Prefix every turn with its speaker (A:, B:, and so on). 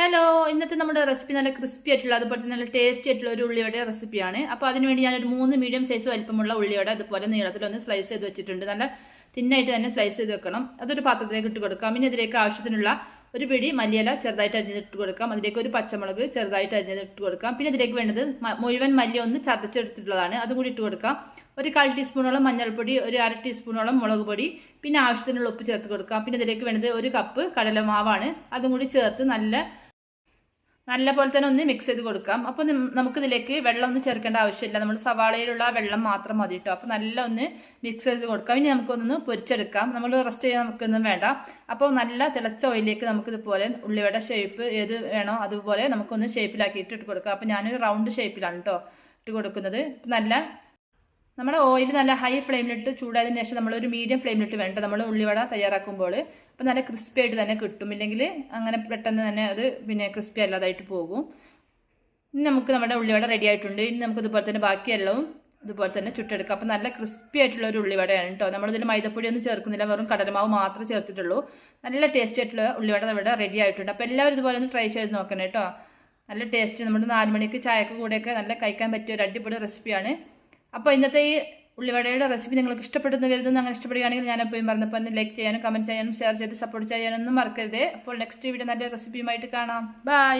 A: Hello, ഇന്നത്തെ നമ്മുടെ recipe നല്ല ക്രിസ്പി ആയിട്ടുള്ള അതുപോലെ തന്നെ നല്ല ടേസ്റ്റി ആയിട്ടുള്ള ഒരു ഉള്ളിയുടെ റെസിപ്പിയാണ്. അപ്പോൾ അതിനുവേണ്ടി ഞാനൊരു 3 മീഡിയം സൈസ് വലിപ്പമുള്ള ഉള്ളിയുടെ അതുപോലെ നീളത്തിലൊന്ന് സ്ലൈസ് ചെയ്ത് വെച്ചിട്ടുണ്ട്. നല്ല തിന്നായിട്ട് തന്നെ സ്ലൈസ് ചെയ്ത് വെക്കണം. അതൊരു പാത്രത്തിലേക്ക് ഇട്ട് കൊടുക്കാം. പിന്നെ ഇതിലേക്ക് ആവശ്യത്തിനുള്ള ഒരു പിടി മല്ലിയില ചെറുതായിട്ട് അരിഞ്ഞിട്ട് കൊടുക്കാം. അതിലേക്ക് ഒരു പച്ചമുളക് ചെറുതായിട്ട് അരിഞ്ഞിട്ട് കൊടുക്കാം. പിന്നെ ഇതിലേക്ക് വേണ്ടത് മുഴുവൻ മല്ലി ഒന്ന് ചതച്ചെടുത്തിട്ടുള്ളതാണ്, അതും കൂടി ഇട്ട് കൊടുക്കാം. ഒരു 1/4 ടീസ്പൂണോളം മഞ്ഞൾപ്പൊടി, ഒരു 1/2 ടീസ്പൂണോളം മുളക് പൊടി, പിന്നെ ആവശ്യത്തിനുള്ള ഉപ്പ് ചേർത്ത് കൊടുക്കാം. പിന്നെ ഇതിലേക്ക് വേണ്ടത് 1 കപ്പ് കടലമാവാണ്, അതും കൂടി ചേർത്ത് നല്ല പോലെ തന്നെ ഒന്ന് മിക്സ് ചെയ്ത് കൊടുക്കാം. അപ്പോൾ നമുക്കിതിലേക്ക് വെള്ളം ഒന്നും ചേർക്കേണ്ട ആവശ്യമില്ല, നമ്മൾ സവാളയിലുള്ള വെള്ളം മാത്രം മതി കേട്ടോ. അപ്പോൾ നല്ല ഒന്ന് മിക്സ് ചെയ്ത് കൊടുക്കാം. ഇനി നമുക്കൊന്ന് പൊരിച്ചെടുക്കാം. നമ്മൾ റെസ്റ്റ് ചെയ്യാൻ നമുക്കൊന്നും വേണ്ട. അപ്പോൾ നല്ല തിളച്ച ഓയിലേക്ക് നമുക്കിതുപോലെ ഉള്ളിവട ഷേപ്പ് ഏത് വേണോ അതുപോലെ നമുക്കൊന്ന് ഷേപ്പിലാക്കിയിട്ട് ഇട്ട് കൊടുക്കാം. അപ്പോൾ ഞാനൊരു റൗണ്ട് ഷേപ്പിലാണ് കേട്ടോ ഇട്ട് കൊടുക്കുന്നത്. നമ്മുടെ ഓയിൽ നല്ല ഹൈ ഫ്ലെയിമിലിട്ട് ചൂടായതിനു ശേഷം നമ്മളൊരു മീഡിയം ഫ്ലെയിമിലിട്ട് വേണ്ട നമ്മൾ ഉള്ളിവട തയ്യാറാക്കുമ്പോൾ. അപ്പോൾ നല്ല ക്രിസ്പി ആയിട്ട് തന്നെ കിട്ടും, ഇല്ലെങ്കിൽ അങ്ങനെ പെട്ടെന്ന് തന്നെ അത് ക്രിസ്പി അല്ലാതായിട്ട് പോകും. ഇനി നമുക്ക് നമ്മുടെ ഉള്ളിവട റെഡി ആയിട്ടുണ്ട്. ഇനി നമുക്ക് ഇതുപോലെ തന്നെ ബാക്കിയെല്ലാം ഇതുപോലെ തന്നെ ചുട്ടെടുക്കാം. അപ്പോൾ നല്ല ക്രിസ്പി ആയിട്ടുള്ള ഒരു ഉള്ളിവടയാണ് കേട്ടോ. നമ്മളിതിൽ മൈദപ്പൊടി ഒന്നും ചേർക്കുന്നില്ല, വെറും കടലമാവ് മാത്രമേ ചേർത്തിട്ടുള്ളൂ. നല്ല ടേസ്റ്റി ആയിട്ടുള്ള ഉള്ളിവട ഇവിടെ റെഡി ആയിട്ടുണ്ട്. അപ്പോൾ എല്ലാവരും ഇതുപോലെ ഒന്ന് ട്രൈ ചെയ്ത് നോക്കണം കേട്ടോ. നല്ല ടേസ്റ്റ്, നമ്മുടെ 4 മണിക്ക് ചായക്ക് കൂടെയൊക്കെ നല്ല കഴിക്കാൻ പറ്റിയ ഒരു അടിപൊളി റെസിപ്പിയാണ്. അപ്പോൾ ഇന്നത്തെ ഈ ഉള്ളിവടയുടെ റെസിപ്പി നിങ്ങൾക്ക് ഇഷ്ടപ്പെടുന്ന കരുതുന്നു. അങ്ങനെ ഇഷ്ടപ്പെടുകയാണെങ്കിൽ ഞാൻ എപ്പോഴും പറഞ്ഞപ്പോൾ ലൈക്ക് ചെയ്യാനും കമൻറ്റ് ചെയ്യാനും ഷെയർ ചെയ്ത് സപ്പോർട്ട് ചെയ്യാനൊന്നും മറക്കരുത്. അപ്പോൾ നെക്സ്റ്റ് വീഡിയോ നല്ല റെസിപ്പിയുമായിട്ട് കാണാം. ബൈ.